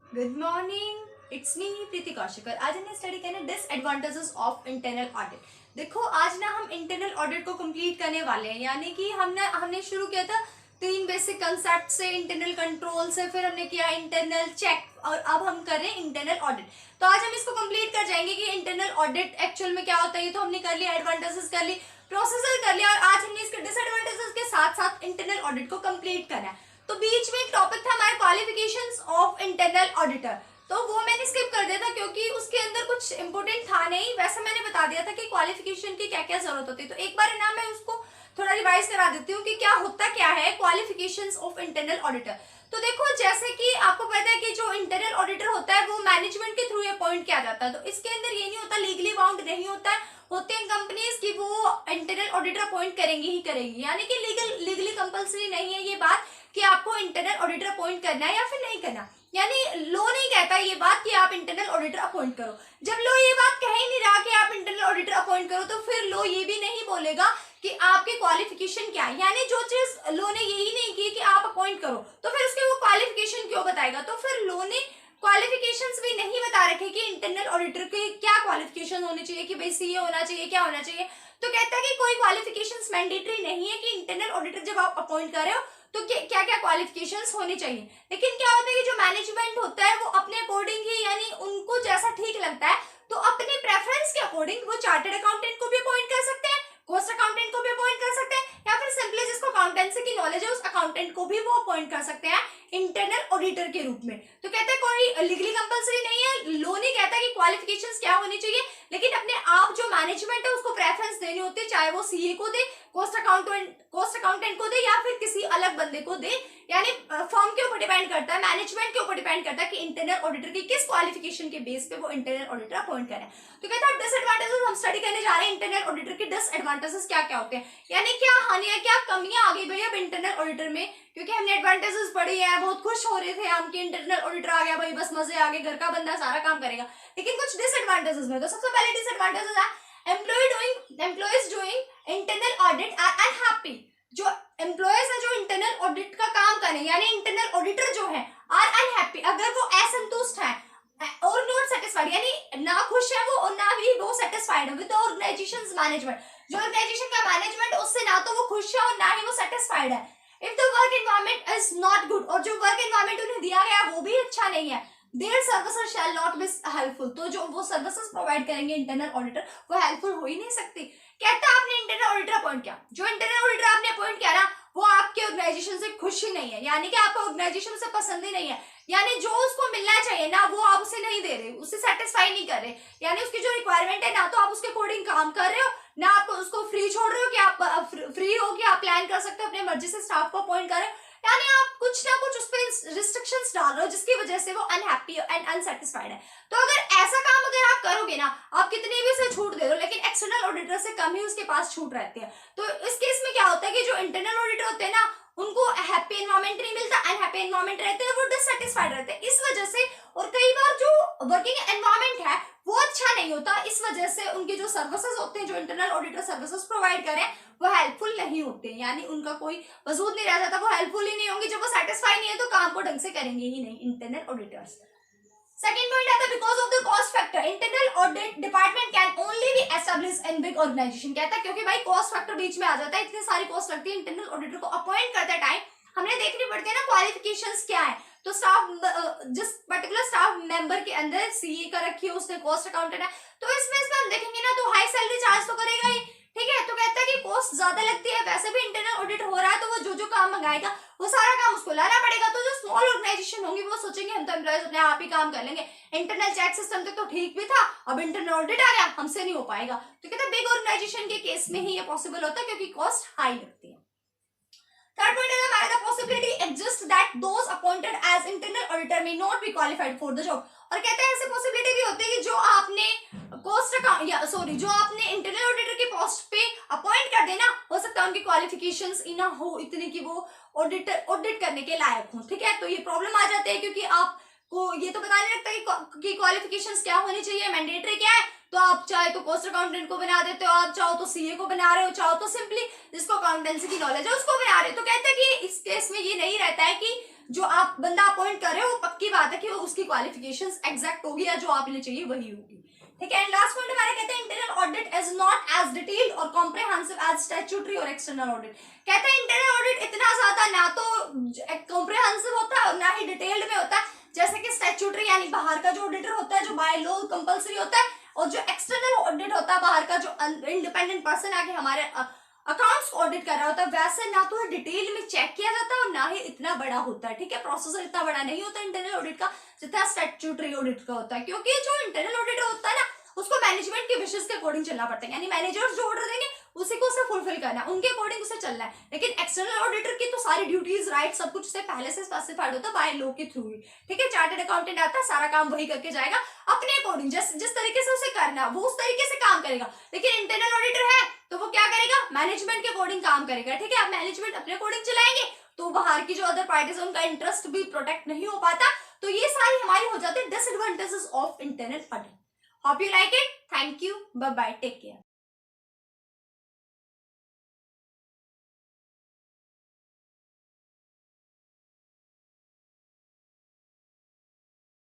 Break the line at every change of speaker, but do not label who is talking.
Good morning, it's me प्रीति कौशिकर। आज हमने study करना डिसएडवांटेजेस ऑफ इंटरनल ऑडिट। देखो, आज ना हम इंटरनल ऑडिट को कंप्लीट करने वाले हैं, यानी कि हमने शुरू किया था तीन बेसिक कंसेप्ट से, इंटरनल कंट्रोल से, फिर हमने किया इंटरनल चेक और अब हम कर रहे हैं इंटरनल ऑडिट। तो आज हम इसको कंप्लीट कर जाएंगे कि इंटरनल ऑडिट एक्चुअल में क्या होता है। ये तो हमने कर लिया, एडवांटेजेस कर ली, प्रोसेसर कर लिया, और आज हमने इसके डिसएडवांटेजेस के साथ साथ इंटरनल ऑडिट को कंप्लीट करना है। तो बीच में एक टॉपिक था हमारे क्वालिफिकेशंस ऑफ इंटरनल ऑडिटर, तो वो मैंने स्किप कर दिया था क्योंकि उसके अंदर कुछ इंपॉर्टेंट था नहीं। वैसे मैंने बता दिया था कि क्वालिफिकेशन की क्या क्या जरूरत होती है। तो एक बार ना मैं उसको थोड़ा रिवाइज करा देती हूँ कि क्या होता क्या है क्वालिफिकेशंस ऑफ इंटरनल ऑडिटर। तो देखो, जैसे कि आपको पता है कि जो इंटरनल ऑडिटर होता है वो मैनेजमेंट के थ्रू अपॉइंट किया जाता है। तो इसके अंदर ये नहीं होता, लीगली बाउंड नहीं होता है। होते हैं कंपनीज की वो इंटरनल ऑडिटर अपॉइंट करेंगी ही करेंगी, यानी कि लीगली कंपल्सरी नहीं है ये बात कि आपको इंटरनल ऑडिटर अपॉइंट करना है या फिर नहीं करना। यानी लो नहीं कहता ये बात कि आप इंटरनल ऑडिटर अपॉइंट करो। जब लो ये बात कह ही नहीं रहा कि आप इंटरनल ऑडिटर अपॉइंट करो, तो फिर लो ये भी नहीं बोलेगा कि आपके क्वालिफिकेशन क्या है। यानी जो चीज लो ने यही नहीं की कि आप अपॉइंट करो, तो फिर उसके वो क्वालिफिकेशन क्यों बताएगा। तो फिर लो ने क्वालिफिकेशंस भी नहीं बता रखे कि इंटरनल ऑडिटर के क्या क्वालिफिकेशन होने चाहिए, कि भाई सीए होना चाहिए, क्या होना चाहिए। तो कहता है कि कोई क्वालिफिकेशंस मैंडेटरी नहीं है कि इंटरनल ऑडिटर जब आप अपॉइंट कर रहे हो तो क्या क्या क्वालिफिकेशंस होने चाहिए। लेकिन क्या होता है कि जो मैनेजमेंट होता है वो अपने अकॉर्डिंग ही, यानी उनको जैसा ठीक लगता है, तो अपने प्रेफरेंस के अकॉर्डिंग वो चार्टर्ड अकाउंटेंट को भी अपॉइंट कर सकते हैं, कॉस्ट अकाउंटेंट को भी अपॉइंट कर सकते हैं, या फिर सिंपली जिसको अकाउंटेंसी की नॉलेज है उस अकाउंटेंट को भी वो अपॉइंट कर सकते हैं इंटरनल ऑडिटर के रूप में। तो कहते हैं कोई लीगली कंपल्सरी नहीं है। लो नहीं कहता कि क्वालिफिकेशंस क्या होनी चाहिए, लेकिन अपने आप जो मैनेजमेंट है उसको प्रेफरेंस देनी होती है, चाहे वो सीए को दे, कॉस्ट अकाउंटेंट को दे, या फिर किसी अलग बंदे को दे। यानी फर्म के ऊपर डिपेंड करता है, मैनेजमेंट के ऊपर डिपेंड करता है कि इंटरनल ऑडिटर की किस क्वालिफिकेशन के बेस पे वो इंटरनल ऑडिटर अपॉइंट करें। तो कहता है डिसएडवांटेजेस हम स्टडी करने जा रहे हैं, इंटरनल ऑडिटर के डिसएडवांटेजेस क्या क्या होते हैं, यानी क्या हानियां क्या कमियां आ गई भाई अब इंटरनल ऑडिटर में। क्योंकि हमने एडवांटेजेस पढ़ी है, बहुत खुश हो रहे थे हम कि इंटरनल ऑडिटर आ गया भाई, बस मजे आ गए, घर का बंदा सारा काम करेगा। लेकिन कुछ डिसएडवांटेजेस में, तो सबसे पहले डिसएडवांटेजेस है employees doing internal audit are unhappy. जो एम्प्लॉयज है जो इंटरनल ऑडिट का काम करें, यानी इंटरनल ऑडिटर जो है आर अनहैप्पी, अगर वो असंतुष्ट है और नॉट सेटिस्फाइड, यानी ना खुश है वो और ना ही वो सेटिस्फाइड है विद ऑर्गेनाइजेशन मैनेजमेंट। जो ऑर्गेनाइजेशन का मैनेजमेंट उससे ना तो वो खुश है और ना ही वो सेटिस्फाइड है। If the work environment is not good, और जो वर्क एनवायरमेंट उन्हें दिया गया वो भी अच्छा नहीं है, their services shall not be helpful, तो जो वो सर्विसेज प्रोवाइड करेंगे इंटरनल ऑडिटर वो हेल्पफुल हो ही नहीं सकती। कहता है आपने इंटरनल ऑडिटर अपॉइंट किया, जो इंटरनल ऑडिटर आपने अपॉइंट किया ना वो आपके ऑर्गेनाइजेशन से खुश ही नहीं है, यानी कि आपका ऑर्गेनाइजेशन से पसंद ही नहीं है, यानी जो उसको मिलना चाहिए ना वो आप उसे नहीं दे रहे, उसे सेटिस्फाई नहीं कर रहे। यानी उसकी जो रिक्वायरमेंट है ना तो आप उसके अकॉर्डिंग काम कर रहे हो, ना आप उसको फ्री छोड़ रहे हो कि आप फ्री हो कि आप प्लान कर सकते हो अपने मर्जी से स्टाफ को अपॉइंट कर रहे हो। यानी आप कुछ ना कुछ उस पर रिस्ट्रिक्शंस डाल रहे हो जिसकी वजह से वो अनहैप्पी एंड अनसेटिस्फाइड है। तो अगर ऐसा काम अगर आप करोगे ना, आप कितनी भी उसे छूट दे दो लेकिन एक्सटर्नल ऑडिटर से कम ही उसके पास छूट रहती है। तो इस केस में क्या होता है कि जो इंटरनल ऑडिटर होते हैं ना उनको हैप्पी एनवायरमेंट नहीं मिलता, अनहैप्पी एनवायरमेंट रहते हैं, वो डिससेटिस्फाइड रहते हैं इस वजह से। और कई बार जो वर्किंग एनवायरमेंट है वो अच्छा नहीं होता, इस वजह से उनके जो सर्विसेज होते हैं, जो इंटरनल ऑडिटर सर्विसेज प्रोवाइड करें वो हेल्पफुल नहीं होते, यानी उनका कोई वजूद नहीं रह जाता, वो हेल्पफुल ही नहीं होंगे। जब वो सेटिस्फाई नहीं है तो काम को ढंग से करेंगे ही नहीं इंटरनल ऑडिटर्स। सेकंड पॉइंट आता है because of the cost factor, internal audit department can only be establish in big organisation. कहता है क्योंकि भाई कॉस्ट फैक्टर बीच में आ जाता है, इतनी सारी कॉस्ट लगती है इंटरनल ऑडिटर को अपॉइंट करते टाइम, हमें देखनी पड़ती है ना क्वालिफिकेशंस क्या है। तो स्टाफ, जिस पर्टिकुलर स्टाफ मेंबर के अंदर सीए का रखी है उसने, कॉस्ट अकाउंटेंट है, तो इसमें हम देखेंगे ना तो हाई सैलरी चार्ज तो करेगा ही, ठीक है। तो कहता है कि कॉस्ट ज्यादा लगती है, वैसे भी इंटरनल ऑडिट हो रहा है तो वो जो जो काम मंगाएगा वो सारा काम उसको लाना पड़ेगा। तो जो स्मॉल ऑर्गेनाइजेशन होंगी वो सोचेंगे हम तो एम्प्लॉयज अपने आप ही काम कर लेंगे, इंटरनल चेक सिस्टम तक तो ठीक भी था, अब इंटरनल ऑडिट आ गया हमसे नहीं हो पाएगा। तो कहते हैं बिग ऑर्गेनाइजेशन के केस में ही ये पॉसिबल होता है क्योंकि कॉस्ट हाई लगती है। Third point is हमारा the possibility exists that those appointed as internal auditor may not be qualified for the job। और कहते हैं ऐसे पॉसिबिलिटी भी होती है कि जो आपने कॉस्ट अकाउंट या सॉरी जो आपने इंटरनल ऑडिटर के पोस्ट पे अपॉइंट कर देना, हो सकता है उनकी क्वालिफिकेशंस इना हो इतनी कि वो ऑडिट करने के लायक हो, ठीक है। तो ये प्रॉब्लम आ जाती है क्योंकि आपको ये तो पता नहीं लगता कि क्वालिफिकेशंस क्या होनी चाहिए, मैंडेटरी क्या है। तो आप चाहे तो कॉस्ट अकाउंटेंट को बना देते हो, आप चाहो तो सीए को बना रहे हो, चाहो तो सिंपली जिसको अकाउंटेंसी की नॉलेज है उसको बना रहे हो। तो कहते हैं कि इस केस में ये नहीं रहता है कि जो आप बंदा अपॉइंट कर रहे हो वो पक्की बात है कि वो उसकी क्वालिफिकेशंस एग्जैक्ट होगी या जो आप लिए चाहिए वही होगी। ठीक है, एंड लास्ट पॉइंट हमारा कहते हैं internal audit is not as detailed और कॉम्प्रिहेंसिव एज स्टैट्यूटरी और एक्सटर्नल ऑडिट। कहते हैं इंटरनल ऑडिट इतना ज्यादा ना तो कॉम्प्रिहेंसिव होता है और ना ही डिटेल्ड में होता है, जैसे कि स्टैट्यूटरी यानी बाहर का जो ऑडिटर होता है जो बाय लॉ कंपलसरी होता है, और जो एक्सटर्नल ऑडिट होता है बाहर का जो इंडिपेंडेंट पर्सन आके हमारे अकाउंट्स को ऑडिट कर रहा होता है, वैसे ना तो डिटेल में चेक किया जाता है और ना ही इतना बड़ा होता है। ठीक है, प्रोसेसर इतना बड़ा नहीं होता इंटरनल ऑडिट का जितना स्टैट्यूटरी ऑडिट का होता है, क्योंकि जो इंटरनल ऑडिट होता है ना उसको मैनेजमेंट के विशेष के अकॉर्डिंग चलना पड़ता है, यानी मैनेजर्स जो ऑर्डर देंगे उसी को उसे फुलफिल करना है, उनके अकॉर्डिंग उसे चलना है। लेकिन एक्सटर्नल ऑडिटर की तो सारी ड्यूटीज राइट सब कुछ उसे पहले से स्पेसिफाइड होता है बाय लॉ के थ्रू ही। ठीक है, चार्टर्ड अकाउंटेंट आता है सारा काम वही करके जाएगा अपने अकॉर्डिंग, जिस तरीके से उसे करना है वो उस तरीके से काम करेगा। लेकिन इंटरनल ऑडिटर है तो वो क्या करेगा, मैनेजमेंट के अकॉर्डिंग काम करेगा। ठीक है, आप मैनेजमेंट अपने अकॉर्डिंग चलाएंगे तो बाहर की जो अदर पार्टीज उनका इंटरेस्ट भी प्रोटेक्ट नहीं हो पाता। तो ये सारी हमारी हो जाती है disadvantages of internal audit. Hope you like it. Thank you. Bye bye. Take care.